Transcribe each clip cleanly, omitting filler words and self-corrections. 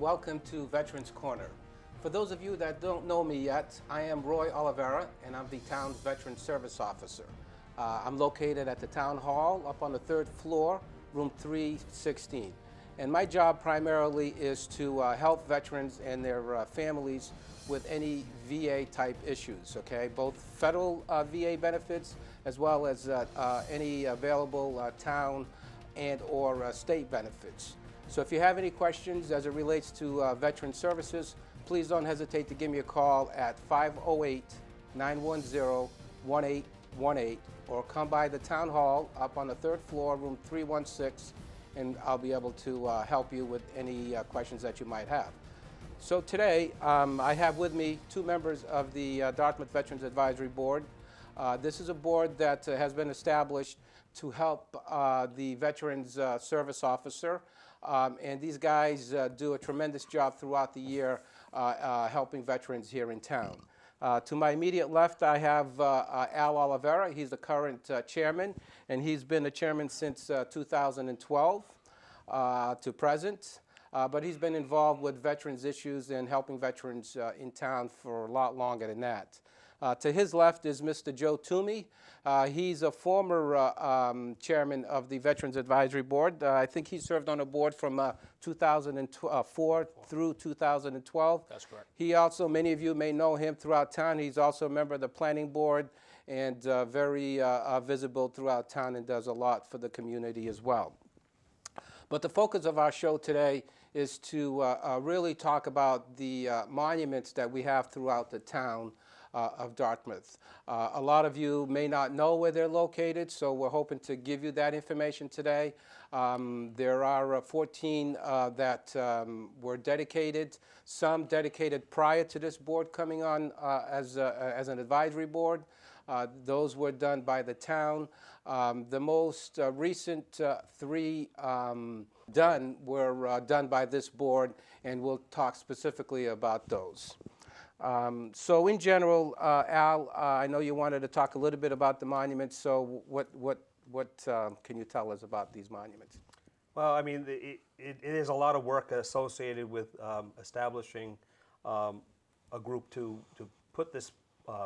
welcome to Veterans Corner. For those of you that don't know me yet, I am Roy Oliveira, and I'm the town's Veteran Service Officer. I'm located at the Town Hall up on the 3rd floor, room 316. And my job primarily is to help veterans and their families with any VA type issues, okay? Both federal VA benefits as well as any available town and or state benefits. So if you have any questions as it relates to veteran services, please don't hesitate to give me a call at 508-910-1818 or come by the Town Hall up on the 3rd floor, room 316, and I'll be able to help you with any questions that you might have. So today, I have with me two members of the Dartmouth Veterans Advisory Board. This is a board that has been established to help the Veterans Service Officer, and these guys do a tremendous job throughout the year helping veterans here in town. To my immediate left, I have Al Oliveira. He's the current chairman, and he's been the chairman since 2012 to present. But he's been involved with veterans issues and helping veterans in town for a lot longer than that. To his left is Mr. Joe Toomey. He's a former chairman of the Veterans Advisory Board. I think he served on the board from 2004 through 2012. That's correct. He also, many of you may know him throughout town. He's also a member of the planning board and very visible throughout town and does a lot for the community as well. But the focus of our show today is to really talk about the monuments that we have throughout the town of Dartmouth. A lot of you may not know where they're located, so we're hoping to give you that information today. There are 14 that were dedicated, some dedicated prior to this board coming on as an advisory board. Those were done by the town. The most recent three done were done by this board, and we'll talk specifically about those. So in general, Al, I know you wanted to talk a little bit about the monuments, so what can you tell us about these monuments? Well, I mean, it is a lot of work associated with establishing a group to put this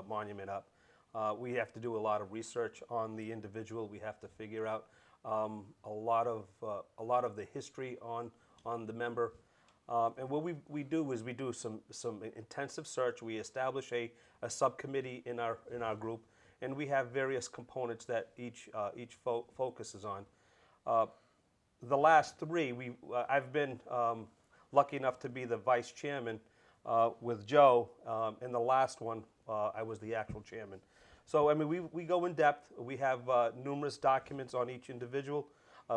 monument up. We have to do a lot of research on the individual. We have to figure out a lot of the history on the member. And what we do is we do some intensive search. We establish a subcommittee in our group, and we have various components that each focuses on. The last three, I've been lucky enough to be the vice chairman with Joe, and the last one I was the actual chairman. So I mean, we go in depth. We have numerous documents on each individual.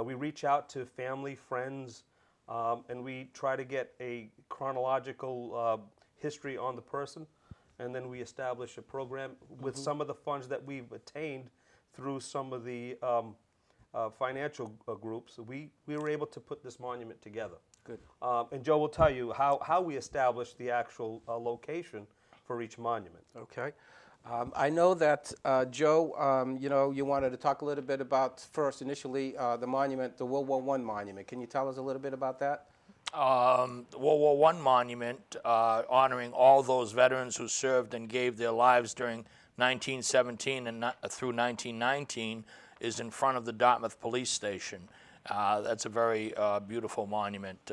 We reach out to family, friends. And we try to get a chronological history on the person, and then we establish a program with some of the funds that we've attained through some of the financial groups. We were able to put this monument together. Good. And Joe will tell you how we established the actual location for each monument. Okay. I know that, Joe, you know, you wanted to talk a little bit about first, initially, the monument, the World War I monument. Can you tell us a little bit about that? The World War I monument, honoring all those veterans who served and gave their lives during 1917 and through 1919, is in front of the Dartmouth Police Station. That's a very beautiful monument.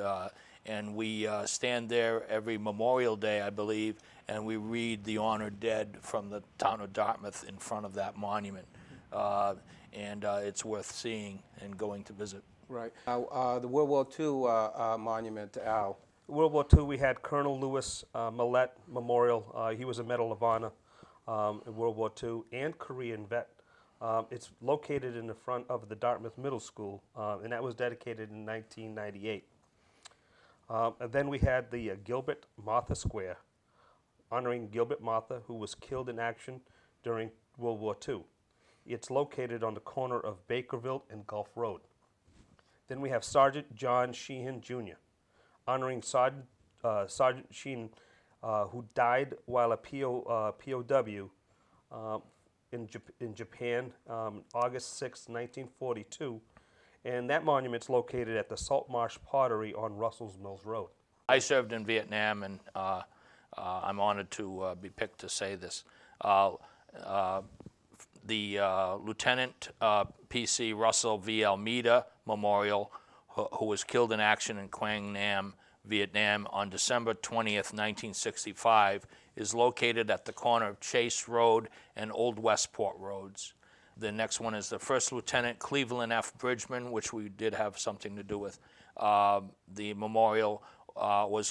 And we stand there every Memorial Day, I believe, and we read the honored dead from the town of Dartmouth in front of that monument. And it's worth seeing and going to visit. Right. Now, the World War II monument, Al. World War II, we had Colonel Louis Millette Memorial. He was a Medal of Honor in World War II and Korean vet. It's located in the front of the Dartmouth Middle School, and that was dedicated in 1998. And then we had the Gilbert Martha Square, honoring Gilbert Martha, who was killed in action during World War II. It's located on the corner of Bakerville and Gulf Road. Then we have Sergeant John Sheehan, Jr., honoring Sergeant Sheehan, who died while a POW in Japan, August 6, 1942. And that monument's located at the Saltmarsh Pottery on Russell's Mills Road. I served in Vietnam, and I'm honored to be picked to say this. The Lieutenant P.C. Russell V. Almeida Memorial, who was killed in action in Quang Nam, Vietnam on December 20th, 1965, is located at the corner of Chase Road and Old Westport Roads. The next one is the First Lieutenant Cleveland F. Bridgman, which we did have something to do with. The memorial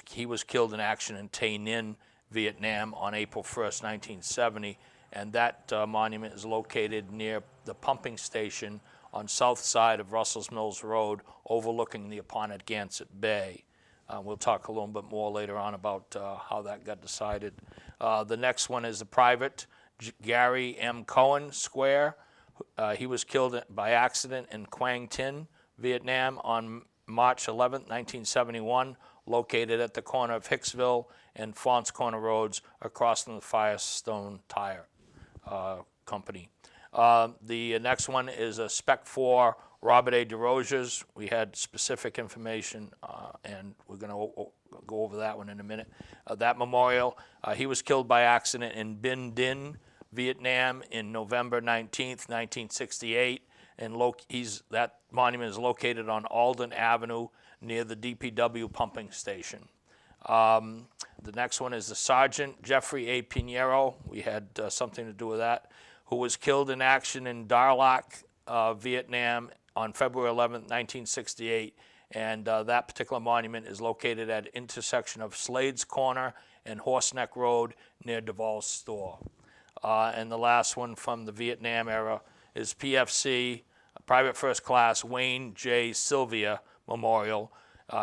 he was killed in action in Tay Ninh, Vietnam on April 1st, 1970, and that monument is located near the pumping station on south side of Russell's Mills Road, overlooking the Apponeontigansett Bay. We'll talk a little bit more later on about how that got decided. The next one is the private Gary M. Cohen Square. He was killed by accident in Quang Tin, Vietnam on March 11, 1971, located at the corner of Hicksville and Fonts Corner Roads across from the Firestone Tire Company. The next one is a Spec 4 Robert A. DeRosiers. We had specific information, and we're going to go over that one in a minute. That memorial, he was killed by accident in Binh Dinh, Vietnam, in November 19th, 1968, and that monument is located on Alden Avenue near the DPW pumping station. The next one is the Sergeant Jeffrey A. Pinheiro. We had something to do with that, who was killed in action in Dar Lac, Vietnam on February 11th, 1968, and that particular monument is located at intersection of Slade's Corner and Horseneck Road near Duval's Store. And the last one from the Vietnam era is PFC, Private First Class Wayne J. Sylvia Memorial.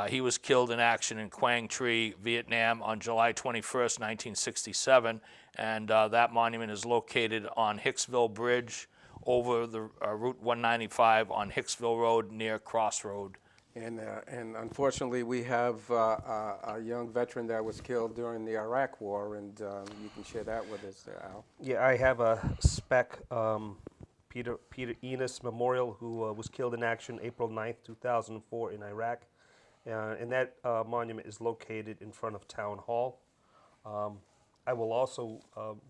He was killed in action in Quang Tri, Vietnam on July 21st, 1967, and that monument is located on Hicksville Bridge over the Route 195 on Hicksville Road near Crossroad. And unfortunately, we have a young veteran that was killed during the Iraq War, and you can share that with us, Al. Yeah, I have a Spec Peter Enos Memorial, who was killed in action April 9th, 2004 in Iraq. And that monument is located in front of Town Hall. I will also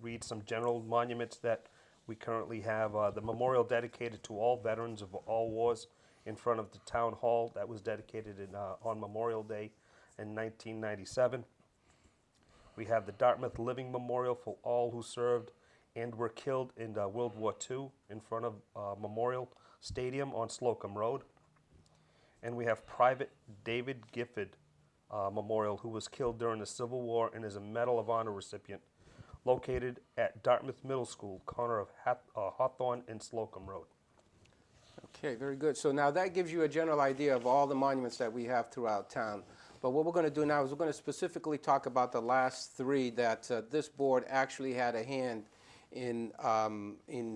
read some general monuments that we currently have. The memorial dedicated to all veterans of all wars in front of the Town Hall that was dedicated on Memorial Day in 1997. We have the Dartmouth Living Memorial for all who served and were killed in World War II in front of Memorial Stadium on Slocum Road. And we have Private David Gifford Memorial, who was killed during the Civil War and is a Medal of Honor recipient, located at Dartmouth Middle School, corner of Hawthorne and Slocum Road. Okay, very good. So now that gives you a general idea of all the monuments that we have throughout town. But what we're going to do now is we're going to specifically talk about the last three that this board actually had a hand in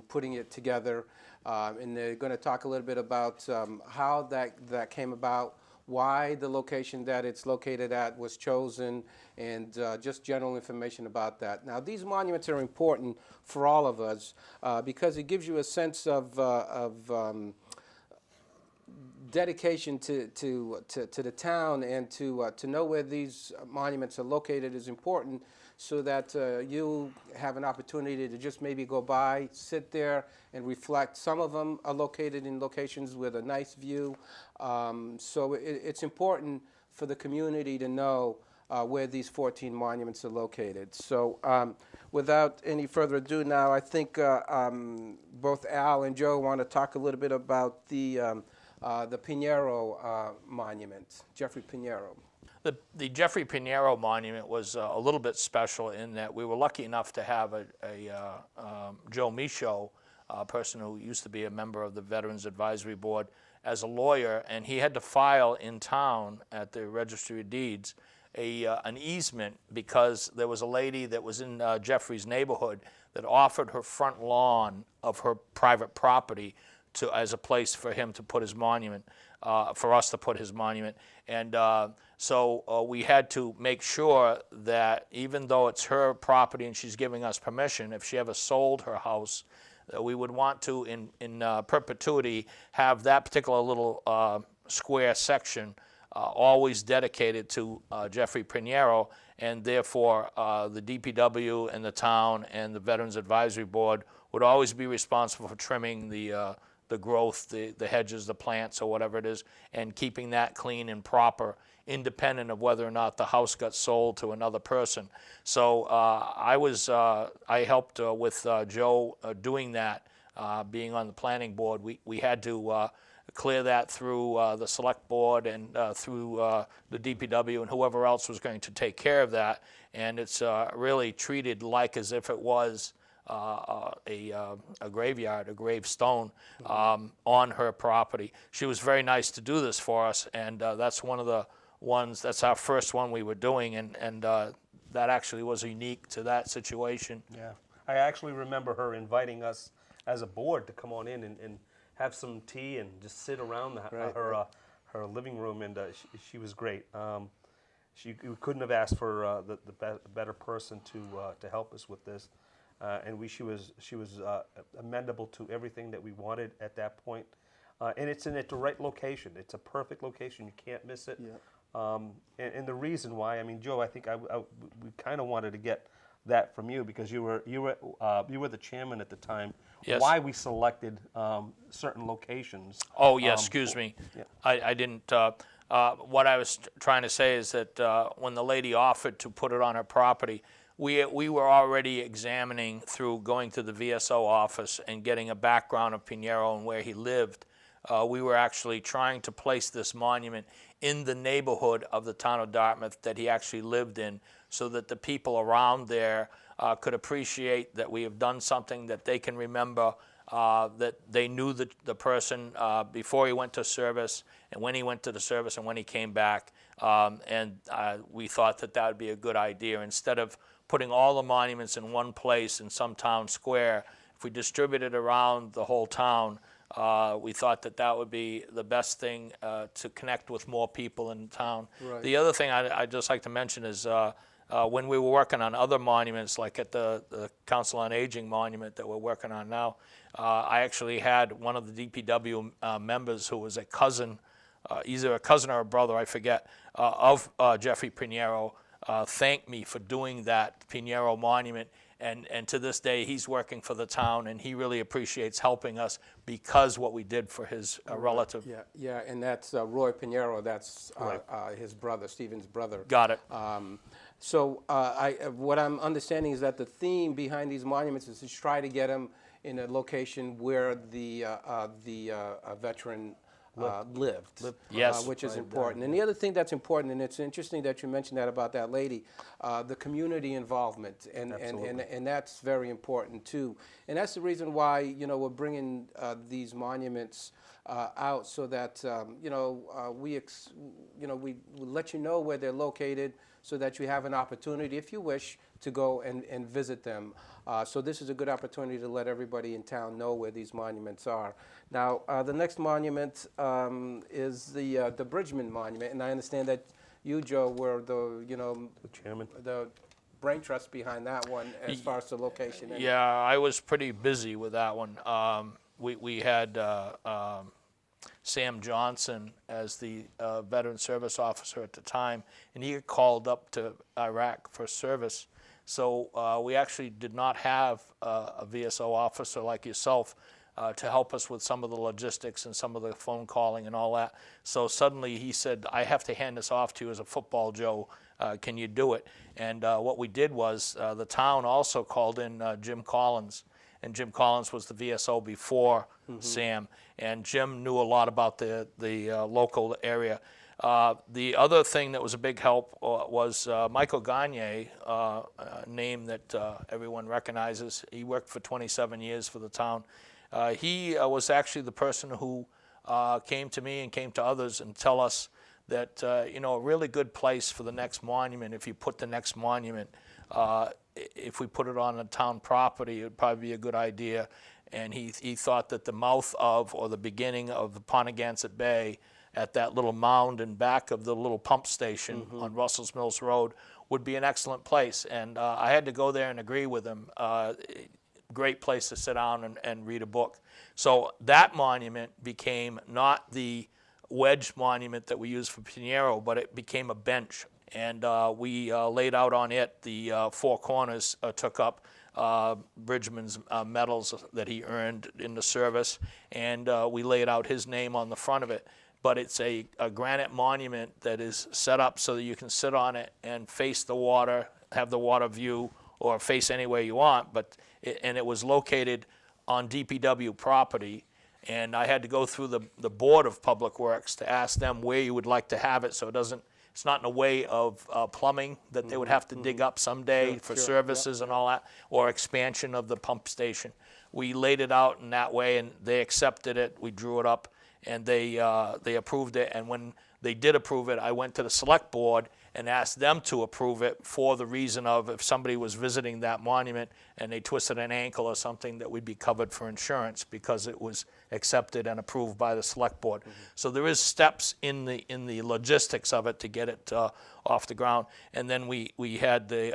putting it together. And they're going to talk a little bit about how that came about, why the location that it's located at was chosen, and just general information about that. Now, these monuments are important for all of us because it gives you a sense of dedication to the town, and to know where these monuments are located is important, so that you have an opportunity to just maybe go by, sit there, and reflect. Some of them are located in locations with a nice view, so it's important for the community to know where these 14 monuments are located. So without any further ado now, I think both Al and Joe want to talk a little bit about the Pinheiro monument, Jeffrey Pinheiro. The Jeffrey Pinheiro monument was a little bit special in that we were lucky enough to have Joe Michaud, a person who used to be a member of the Veterans Advisory Board, as a lawyer, and he had to file in town at the Registry of Deeds an easement because there was a lady that was in Jeffrey's neighborhood that offered her front lawn of her private property as a place for him to put his monument, for us to put his monument. And so we had to make sure that even though it's her property and she's giving us permission, if she ever sold her house, we would want to, in perpetuity, have that particular little square section always dedicated to Jeffrey Pinheiro, and therefore the DPW and the town and the Veterans Advisory Board would always be responsible for trimming the growth, the hedges, the plants, or whatever it is, and keeping that clean and proper, independent of whether or not the house got sold to another person. So I helped with Joe doing that, being on the planning board. We had to clear that through the select board and through the DPW and whoever else was going to take care of that. And it's really treated like as if it was a graveyard, a gravestone on her property. She was very nice to do this for us, and that's one of the ones, that's our first one we were doing, and that actually was unique to that situation. Yeah, I actually remember her inviting us as a board to come on in and have some tea and just sit around her living room, and she was great. You couldn't have asked for the better person to help us with this, and she was amenable to everything that we wanted at that point. And it's in the right location. It's a perfect location. You can't miss it. Yeah. And the reason why, I mean, Joe, I think we kind of wanted to get that from you because you were the chairman at the time. Yes. Why we selected certain locations. Oh, yes, excuse me. Yeah. I didn't, what I was trying to say is that when the lady offered to put it on her property, we were already examining through going to the VSO office and getting a background of Pinheiro and where he lived. We were actually trying to place this monument in the neighborhood of the town of Dartmouth that he actually lived in, so that the people around there could appreciate that we have done something that they can remember, that they knew the person before he went to service and when he went to the service and when he came back. And we thought that that would be a good idea. Instead of putting all the monuments in one place in some town square, if we distributed around the whole town, we thought that that would be the best thing to connect with more people in town. Right. The other thing I'd just like to mention is when we were working on other monuments, like at the Council on Aging monument that we're working on now, I actually had one of the DPW members who was a cousin, either a cousin or a brother, I forget, of Jeffrey Pinheiro, thank me for doing that Pinheiro monument. And to this day, he's working for the town, and he really appreciates helping us because what we did for his relative. Yeah, and that's Roy Pinheiro. That's his brother, Stephen's brother. Got it. So what I'm understanding is that the theme behind these monuments is to try to get them in a location where the veteran lived, Yes. which is important. And the other thing that's important, and it's interesting that you mentioned that about that lady, the community involvement, and that's very important too. And that's the reason why we're bringing these monuments out, so that we let you know where they're located, so that you have an opportunity, if you wish, to go and visit them. So this is a good opportunity to let everybody in town know where these monuments are. Now, the next monument is the Bridgman Monument, and I understand that you, Joe, were the chairman, the brain trust behind that one as far as the location. Yeah, I was pretty busy with that one. We had Sam Johnson as the veteran service officer at the time, and he got called up to Iraq for service. So we actually did not have a VSO officer like yourself to help us with some of the logistics and some of the phone calling and all that. So suddenly he said, I have to hand this off to you as a football Joe. Can you do it? And what we did was the town also called in Jim Collins. And Jim Collins was the VSO before Sam. And Jim knew a lot about the local area. The other thing that was a big help was Michael Gagne, a name that everyone recognizes. He worked for 27 years for the town. He was actually the person who came to me and came to others and tell us that, a really good place for the next monument, if you put the next monument, if we put it on a town property, it would probably be a good idea. And he thought that the mouth of, or the beginning of the Pontegansett Bay, at that little mound in back of the little pump station on Russell's Mills Road would be an excellent place. And I had to go there and agree with him. Great place to sit down and read a book. So that monument became not the wedge monument that we used for Pinheiro, but it became a bench. And we laid out on it the four corners, took up Bridgman's medals that he earned in the service, and we laid out his name on the front of it. But it's a granite monument that is set up so that you can sit on it and face the water, have the water view, or face any way you want. And it was located on DPW property, and I had to go through the Board of Public Works to ask them where you would like to have it, so it's not in the way of plumbing that they would have to dig up someday for services and all that, or expansion of the pump station. We laid it out in that way, and they accepted it. We drew it up, and they approved it. And when they did approve it, I went to the Select Board and asked them to approve it for the reason of if somebody was visiting that monument and they twisted an ankle or something, that we'd be covered for insurance because it was accepted and approved by the Select Board. So there is steps in the logistics of it to get it off the ground. And then we had the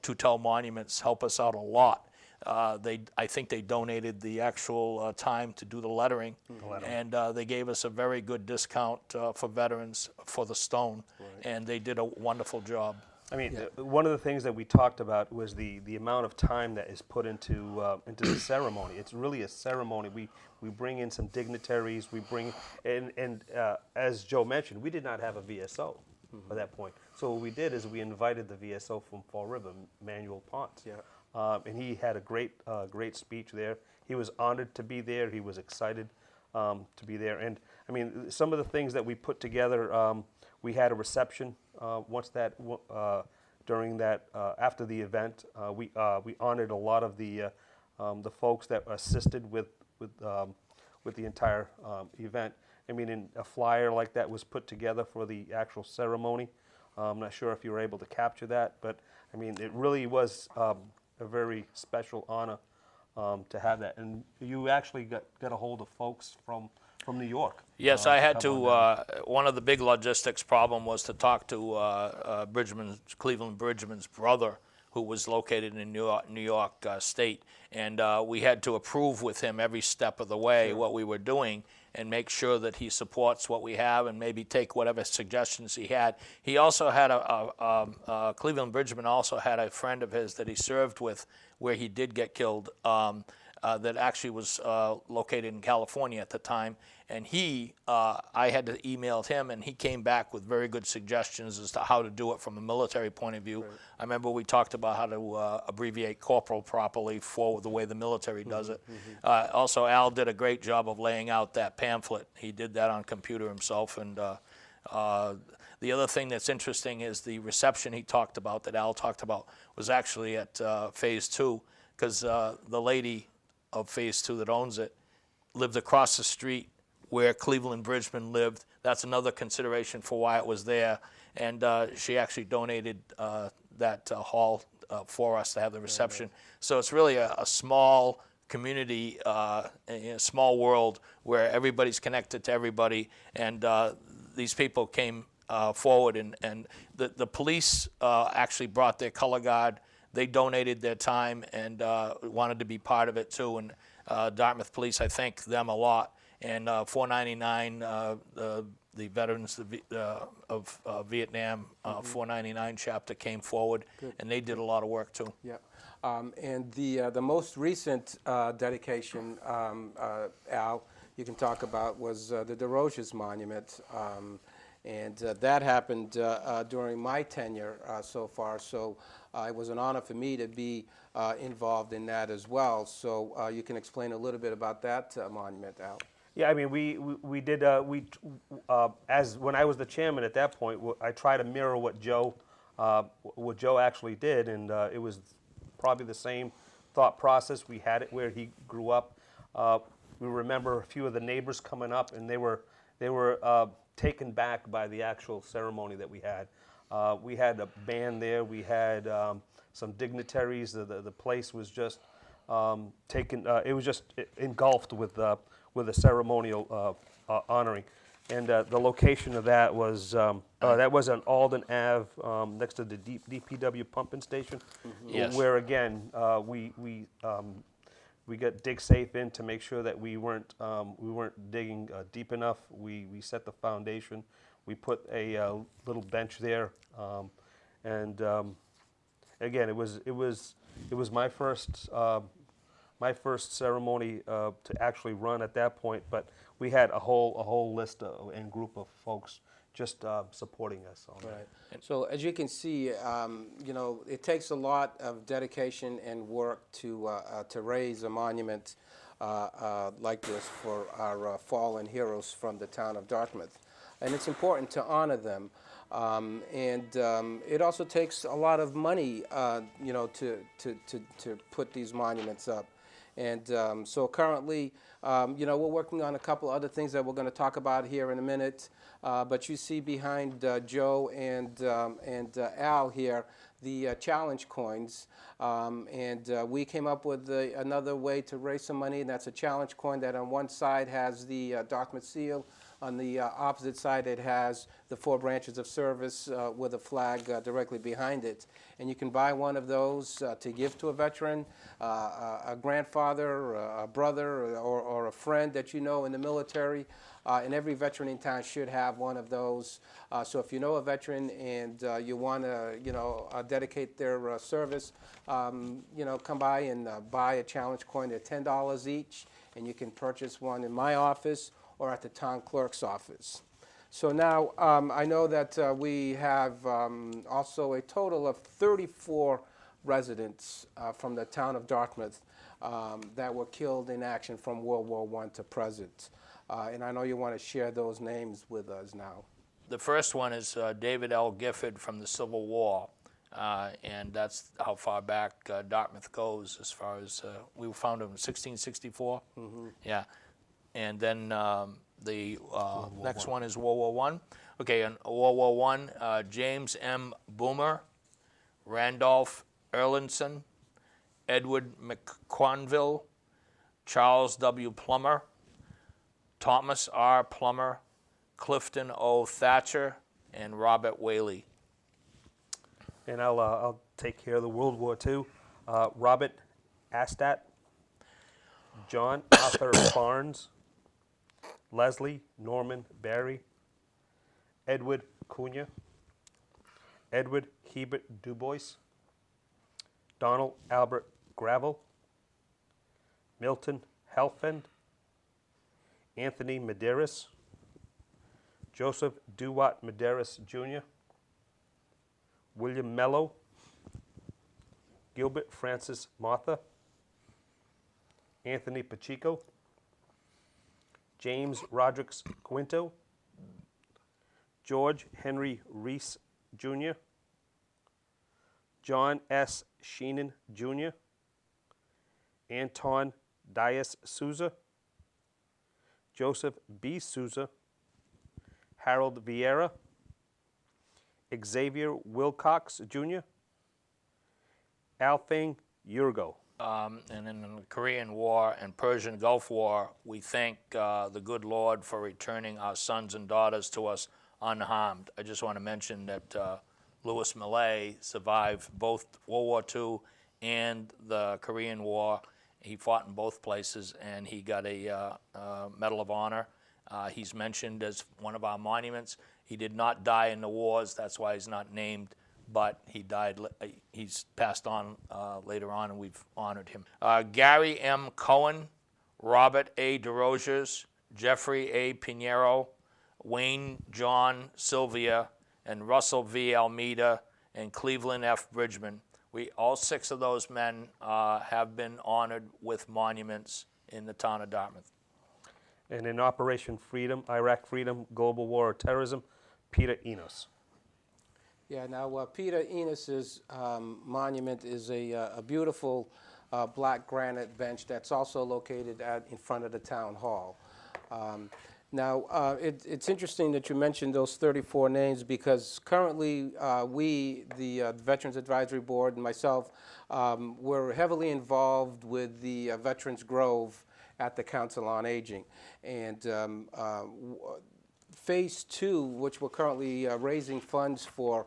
Toutel Monuments help us out a lot. I think they donated the actual time to do the lettering, and they gave us a very good discount for veterans for the stone, and they did a wonderful job. I mean, one of the things that we talked about was the amount of time that is put into the ceremony. It's really a ceremony. We bring in some dignitaries. We bring and as Joe mentioned, we did not have a VSO at that point. So what we did is we invited the VSO from Fall River, Manuel Ponce. Yeah. And he had a great speech there. He was honored to be there. He was excited to be there. And I mean, some of the things that we put together, we had a reception during that after the event. We honored a lot of the folks that assisted with the entire event. I mean, in a flyer like that was put together for the actual ceremony. I'm not sure if you were able to capture that, but I mean, it really was a very special honor to have that. And you actually got a hold of folks from New York. Yes, I had to. One of the big logistics problem was to talk to Cleveland Bridgman's brother, who was located in New York State, and we had to approve with him every step of the way what we were doing, and make sure that he supports what we have, and maybe take whatever suggestions he had. He also had Cleveland Bridgman also had a friend of his that he served with, where he did get killed, that actually was located in California at the time. And I had to email him, and he came back with very good suggestions as to how to do it from a military point of view. Right. I remember we talked about how to abbreviate corporal properly for the way the military does it. Also, Al did a great job of laying out that pamphlet. He did that on computer himself. And the other thing that's interesting is the reception he talked about, that Al talked about, was actually at Phase 2, because the lady of Phase 2 that owns it lived across the street where Cleveland Bridgman lived. That's another consideration for why it was there. And she actually donated that hall for us to have the reception. So it's really a small community, a small world where everybody's connected to everybody. And these people came forward, and the police actually brought their color guard. They donated their time and wanted to be part of it too. And Dartmouth Police, I thank them a lot. And 499, the veterans of Vietnam, 499 chapter came forward, and they did a lot of work too. Yeah, and the most recent dedication, Al, you can talk about, was the DesRoches Monument, and that happened during my tenure so far. So it was an honor for me to be involved in that as well. So you can explain a little bit about that monument, Al. Yeah, I mean, we did, as when I was the chairman at that point, I tried to mirror what Joe actually did, and it was probably the same thought process. We had it where he grew up. We remember a few of the neighbors coming up, and they were taken back by the actual ceremony that we had. We had a band there. We had some dignitaries. The place was just taken. It was just engulfed with a ceremonial honoring, and the location of that was on Alden Ave, next to the DPW pumping station, Yes. where again We got dig safe in to make sure that we weren't digging deep enough. We set the foundation. We put a little bench there, and again, it was my first ceremony to actually run at that point. But we had a whole list and group of folks just supporting us on that. Right. So as you can see, you know, it takes a lot of dedication and work to raise a monument like this for our fallen heroes from the town of Dartmouth, and it's important to honor them. It also takes a lot of money, you know, to put these monuments up. And so currently, you know, we're working on a couple other things that we're going to talk about here in a minute. But you see behind Joe and Al here the challenge coins. We came up with another way to raise some money, and that's a challenge coin that on one side has the Dartmouth seal. On the opposite side, it has the 4 branches of service with a flag directly behind it. And you can buy one of those to give to a veteran, a grandfather, a brother, or a friend that you know in the military. And every veteran in town should have one of those. So if you know a veteran and you want to, you know, dedicate their service, you know, come by and buy a challenge coin. They're $10 each, and you can purchase one in my office or at the town clerk's office. So now I know that we have also a total of 34 residents from the town of Dartmouth that were killed in action from World War I to present. And I know you want to share those names with us now. The first one is David L. Gifford from the Civil War, and that's how far back Dartmouth goes as far as, we found him in 1664. Mm-hmm. Yeah. And then the next one is World War I. Okay, in World War I, James M. Boomer, Randolph Erlinson, Edward McQuanville, Charles W. Plummer, Thomas R. Plummer, Clifton O. Thatcher, and Robert Whaley. And I'll take care of the World War II. Robert Astat, John Arthur Barnes, Leslie Norman Barry, Edward Cunha, Edward Hebert Dubois, Donald Albert Gravel, Milton Helfand, Anthony Medeiros, Joseph Duwatt Medeiros Jr., William Mello, Gilbert Francis Martha, Anthony Pacheco, James Rodrigues Quinto, George Henry Reese Jr., John S. Sheenan Jr., Anton Dias Souza, Joseph B. Souza, Harold Vieira, Xavier Wilcox Jr., Alfang Yurgo. And in the Korean War and Persian Gulf War, we thank the good Lord for returning our sons and daughters to us unharmed. I just want to mention that Louis Millet survived both World War II and the Korean War. He fought in both places, and he got a Medal of Honor. He's mentioned as one of our monuments. He did not die in the wars. That's why he's not named. But he died, he's passed on later on, and we've honored him. Gary M. Cohen, Robert A. DeRosiers, Jeffrey A. Pinheiro, Wayne John Sylvia, and Russell V. Almeida, and Cleveland F. Bridgman. All 6 of those men have been honored with monuments in the town of Dartmouth. And in Operation Freedom, Iraq Freedom, Global War on Terrorism, Peter Enos. Yeah, now Peter Enos's monument is a beautiful black granite bench that's also located in front of the town hall. It's interesting that you mentioned those 34 names because currently we, the Veterans Advisory Board and myself, we're heavily involved with the Veterans Grove at the Council on Aging. And Phase 2, which we're currently raising funds for,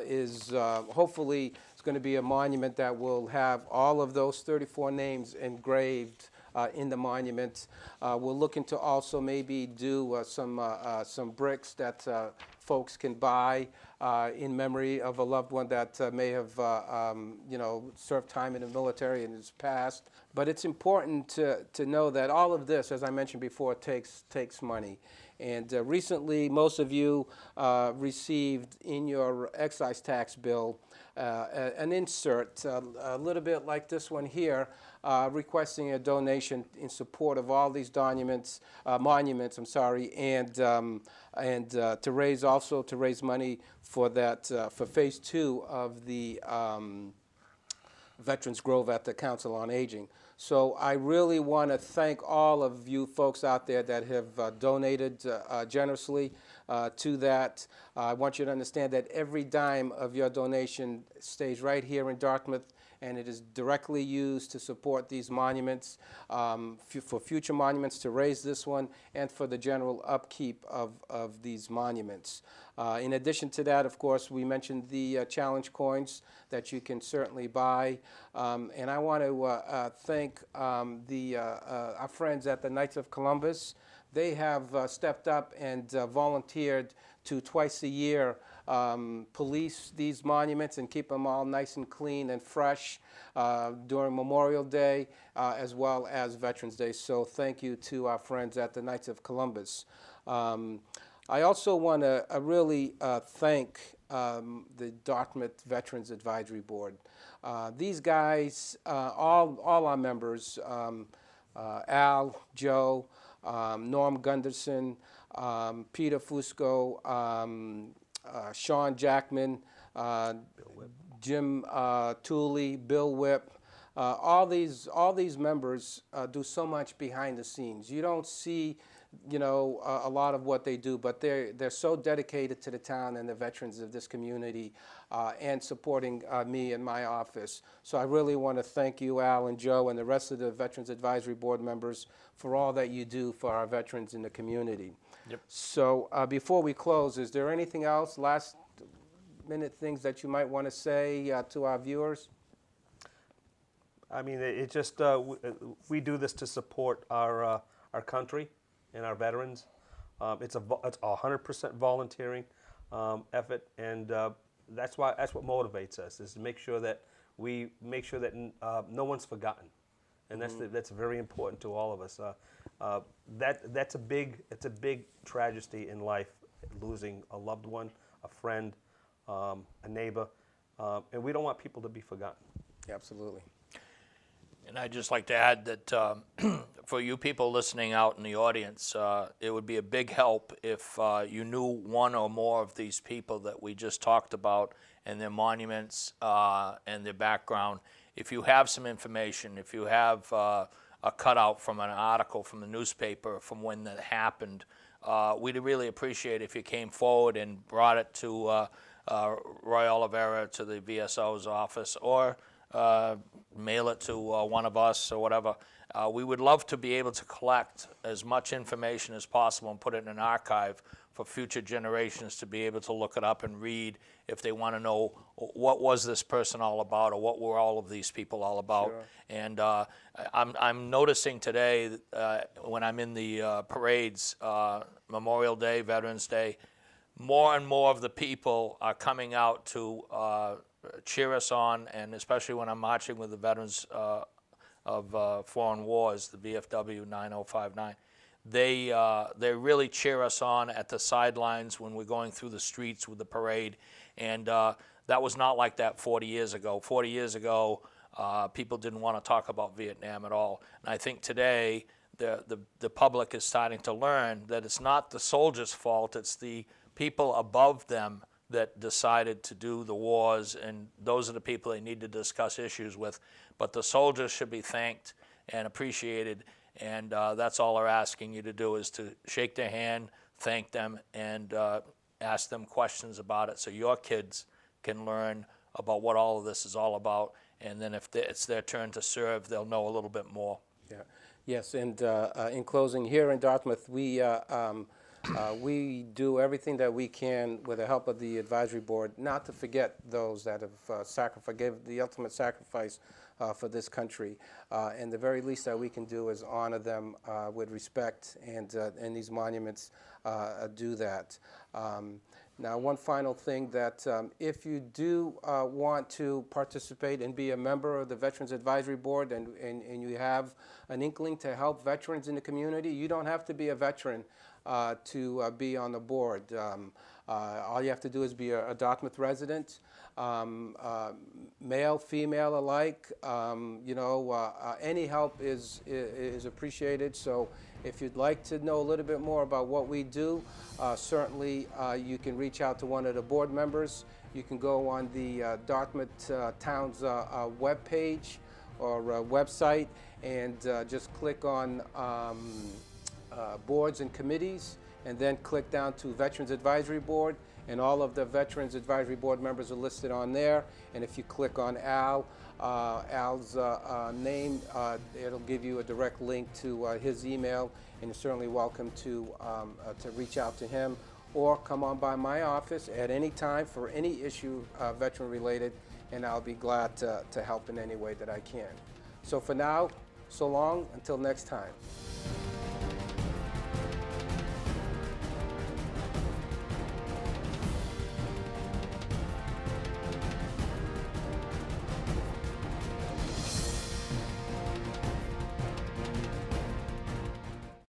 is hopefully going to be a monument that will have all of those 34 names engraved in the monument. We're looking to also maybe do some bricks that folks can buy in memory of a loved one that may have, served time in the military in his past. But it's important to know that all of this, as I mentioned before, takes money. And recently, most of you received in your excise tax bill an insert, a little bit like this one here, requesting a donation in support of all these monuments, and to raise money for that for phase 2 of the Veterans Grove at the Council on Aging. So I really want to thank all of you folks out there that have donated generously to that. I want you to understand that every dime of your donation stays right here in Dartmouth, and it is directly used to support these monuments, for future monuments, to raise this one, and for the general upkeep of these monuments. In addition to that, of course, we mentioned the challenge coins that you can certainly buy. And I want to thank our friends at the Knights of Columbus. They have stepped up and volunteered to twice a year police these monuments and keep them all nice and clean and fresh during Memorial Day as well as Veterans Day. So thank you to our friends at the Knights of Columbus. I also want to really thank the Dartmouth Veterans Advisory Board. These guys, all our members, Al, Joe, Norm Gunderson, Peter Fusco, Sean Jackman, Jim Tooley, Bill Whipp, all these members do so much behind the scenes. You don't see, a lot of what they do, but they're so dedicated to the town and the veterans of this community, and supporting me and my office. So I really want to thank you, Al and Joe, and the rest of the Veterans Advisory Board members for all that you do for our veterans in the community. Yep. So before we close, is there anything else, last minute things that you might want to say to our viewers? I mean, it just we do this to support our country and our veterans. It's 100% volunteering effort, and that's what motivates us, is to make sure that no one's forgotten, and that's very important to all of us. It's a big tragedy in life, losing a loved one, a friend, a neighbor, and we don't want people to be forgotten. Absolutely. And I'd just like to add that for you people listening out in the audience, it would be a big help if you knew one or more of these people that we just talked about and their monuments and their background. If you have some information, if you have a cutout from an article from the newspaper from when that happened, we'd really appreciate if you came forward and brought it to Roy Oliveira, to the VSO's office, or mail it to one of us or whatever. We would love to be able to collect as much information as possible and put it in an archive for future generations to be able to look it up and read if they want to know what was this person all about, or what were all of these people all about. Sure. And I'm noticing today when I'm in the parades, Memorial Day, Veterans Day, more and more of the people are coming out to cheer us on, and especially when I'm marching with the veterans of foreign wars, the VFW 9059. They really cheer us on at the sidelines when we're going through the streets with the parade, and that was not like that 40 years ago. 40 years ago, people didn't want to talk about Vietnam at all, and I think today the public is starting to learn that it's not the soldiers' fault, it's the people above them that decided to do the wars, and those are the people they need to discuss issues with. But the soldiers should be thanked and appreciated, and that's all they're asking you to do, is to shake their hand, thank them, and ask them questions about it so your kids can learn about what all of this is all about, and then if it's their turn to serve, they'll know a little bit more. Yeah. Yes, and in closing, here in Dartmouth, we We do everything that we can with the help of the advisory board not to forget those that have gave the ultimate sacrifice for this country. And the very least that we can do is honor them with respect, and these monuments do that. Now, one final thing that if you do want to participate and be a member of the Veterans Advisory Board, and you have an inkling to help veterans in the community, you don't have to be a veteran to be on the board. All you have to do is be a Dartmouth resident, male, female alike. Any help is appreciated. So if you'd like to know a little bit more about what we do, certainly you can reach out to one of the board members. You can go on the Dartmouth Town's webpage or website and just click on boards and committees, and then click down to Veterans Advisory Board, and all of the Veterans Advisory Board members are listed on there. And if you click on Al's name, it'll give you a direct link to his email, and you're certainly welcome to reach out to him or come on by my office at any time for any issue veteran related, and I'll be glad to help in any way that I can. So for now, so long, until next time.